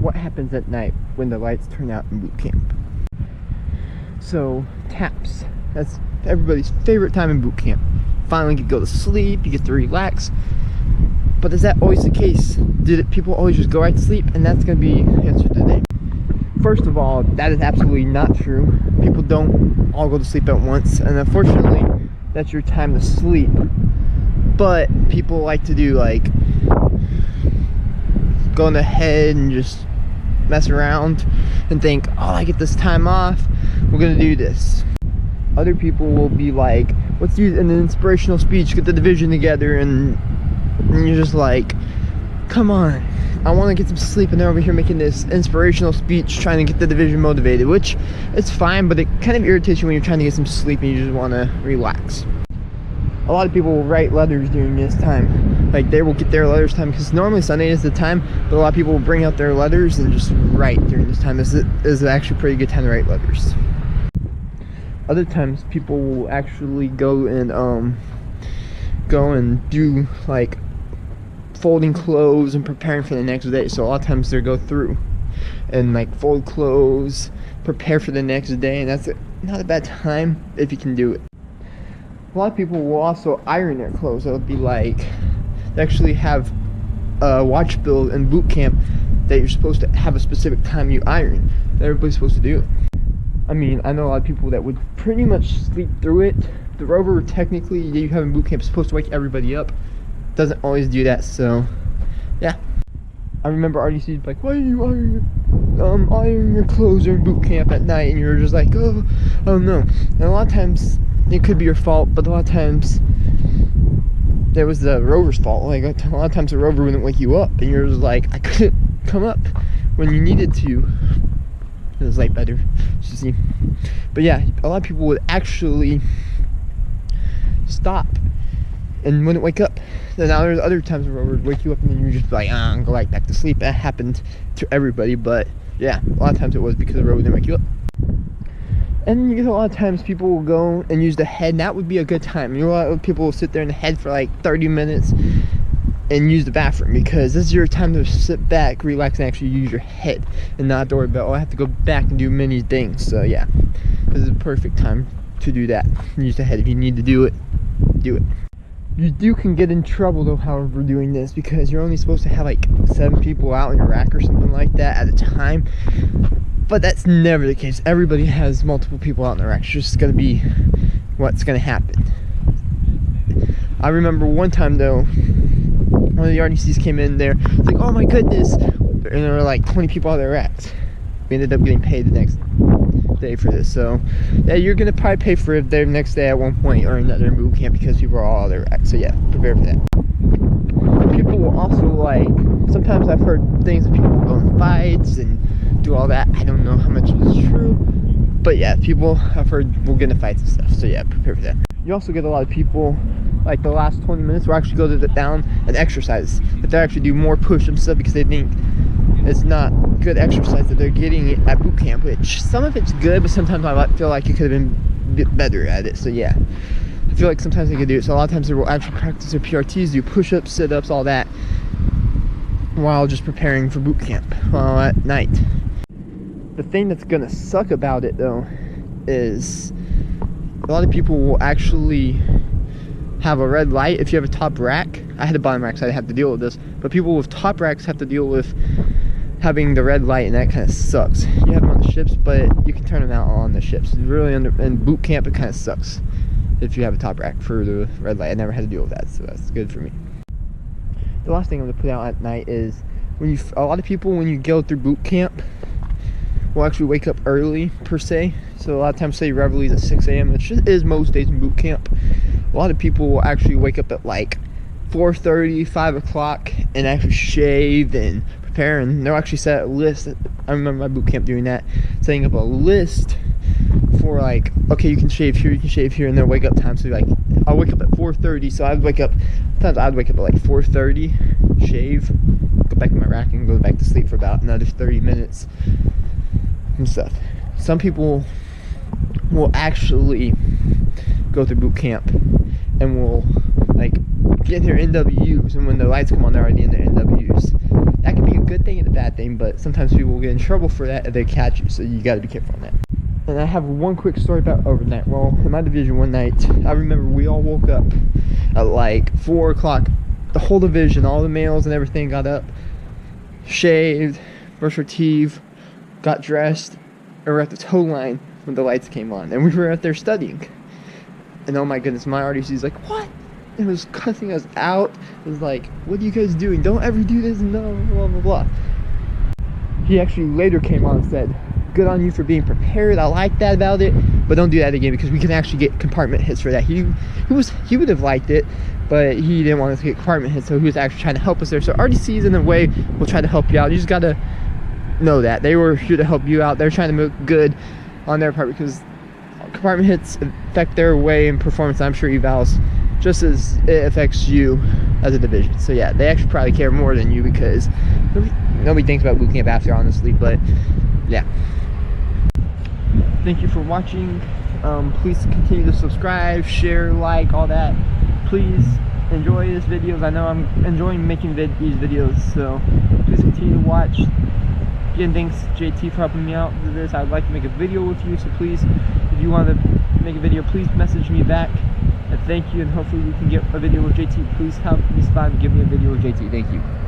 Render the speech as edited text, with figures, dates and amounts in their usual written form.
what happens at night when the lights turn out in boot camp. So taps, that's everybody's favorite time in boot camp. Finally get to go to sleep, you get to relax. But is that always the case? Did people always just go right to sleep? And that's going to be the answer today. First of all, that is absolutely not true. People don't all go to sleep at once, and unfortunately that's your time to sleep. But people like to do like going ahead and just mess around and think, oh, I get this time off, we're gonna do this. Other people will be like, let's use an inspirational speech, get the division together, and you're just like, come on, I want to get some sleep, and they're over here making this inspirational speech trying to get the division motivated, which it's fine, but it kind of irritates you when you're trying to get some sleep and you just want to relax. A lot of people will write letters during this time. Like, they will get their letters time, because normally Sunday is the time, but a lot of people will bring out their letters and just write during this time. This is actually a pretty good time to write letters. Other times people will actually go and do like folding clothes and preparing for the next day. So a lot of times they'll go through and like fold clothes, prepare for the next day, and that's not a bad time if you can do it. A lot of people will also iron their clothes. It'll be like, they actually have a watch bill in boot camp that you're supposed to have a specific time you iron, that everybody's supposed to do it. I mean, I know a lot of people that would pretty much sleep through it. The rover, technically, you have in boot camp, is supposed to wake everybody up. Doesn't always do that, so yeah. I remember RDC's like, why are you ironing your clothes during boot camp at night? And you're just like, oh no. And a lot of times it could be your fault, but a lot of times that was the rover's fault. Like, a lot of times the rover wouldn't wake you up, and you're just like, I couldn't come up when you needed to. It was like better, you see. But yeah, a lot of people would actually stop and wouldn't wake up. Then now there's other times where rover would wake you up and then you just be like, and go right back to sleep. That happened to everybody, but yeah, a lot of times it was because the rover didn't wake you up. And you get a lot of times people will go and use the head, and that would be a good time. You know, a lot of people will sit there in the head for like 30 minutes and use the bathroom, because this is your time to sit back, relax, and actually use your head and not worry about, oh, I have to go back and do many things. So yeah, this is a perfect time to do that. Use the head. If you need to do it, do it. You can get in trouble though, however, doing this, because you're only supposed to have like 7 people out in your rack or something like that at a time. But that's never the case. Everybody has multiple people out in the rack. It's just gonna be what's gonna happen. I remember one time though, one of the RDCs came in there, it's like, oh my goodness, and there were like 20 people out of their racks. We ended up getting paid the next day for this. So yeah, you're gonna probably pay for it the next day at one point or another in boot camp, because people are all out of their racks. So yeah, prepare for that. People will also, like, sometimes I've heard things that people will go in fights and do all that. I don't know how much is true, but yeah, people I've heard will get in fights and stuff. So yeah, prepare for that. You also get a lot of people, like the last 20 minutes, will actually go to the down and exercise. But they actually do more push and stuff because they think it's not good exercise that they're getting at boot camp, which some of it's good, but sometimes I feel like you could have been a bit better at it. So yeah, I feel like sometimes they could do it. So a lot of times they will actually practice their PRTs, do push-ups, sit-ups, all that, while just preparing for boot camp at night. The thing that's gonna suck about it though is a lot of people will actually have a red light if you have a top rack. I had a bottom rack, so I didn't have to deal with this, but people with top racks have to deal with having the red light, and that kind of sucks. You have them on the ships, but you can turn them out on the ships. Really, in boot camp, it kind of sucks if you have a top rack for the red light. I never had to deal with that, so that's good for me. The last thing I'm going to put out at night is, a lot of people, when you go through boot camp, will actually wake up early, per se. So a lot of times, say Reveille's at 6 a.m., which is most days in boot camp. A lot of people will actually wake up at like 4:30, 5 o'clock, and actually shave and prepare, and they'll actually set a list. I remember my boot camp doing that, setting up a list for like, okay, you can shave here, and their wake up time. So like, I'll wake up at 4:30, so I'd wake up, sometimes I'd wake up at like 4:30, shave, go back to my rack, and go back to sleep for about another 30 minutes and stuff. Some people will actually go through boot camp and will like get their NWs, and when the lights come on, they're already in their NWs. that can be a good thing and a bad thing, but sometimes people will get in trouble for that if they catch you, so you got to be careful on that. And I have one quick story about overnight. Well, in my division one night, I remember we all woke up at like 4 o'clock. The whole division, all the males and everything, got up, shaved, brushed our teeth, got dressed, and we're at the tow line when the lights came on, and we were out there studying. And oh my goodness, my RDC's like, what? It was cussing us out. It was like, what are you guys doing? Don't ever do this, no, blah, blah, blah. He actually later came on and said, good on you for being prepared. I like that about it, but don't do that again, because we can actually get compartment hits for that. He would have liked it, but he didn't want us to get compartment hits, so he was actually trying to help us there. So RDCs in a way will try to help you out. You just gotta know that they were here to help you out. They're trying to make good on their part, because compartment hits affect their way in performance. I'm sure evals just as it affects you as a division. So yeah, they actually probably care more than you, because nobody thinks about boot camp after, honestly. But yeah, thank you for watching. Please continue to subscribe, share, like, all that. Please enjoy this videos. I know I'm enjoying making these videos, so please continue to watch. Again, thanks JT for helping me out with this. I'd like to make a video with you, so please, if you want to make a video, please message me back. And thank you, and hopefully we can get a video with JT. Please help me spot and give me a video with JT. Thank you.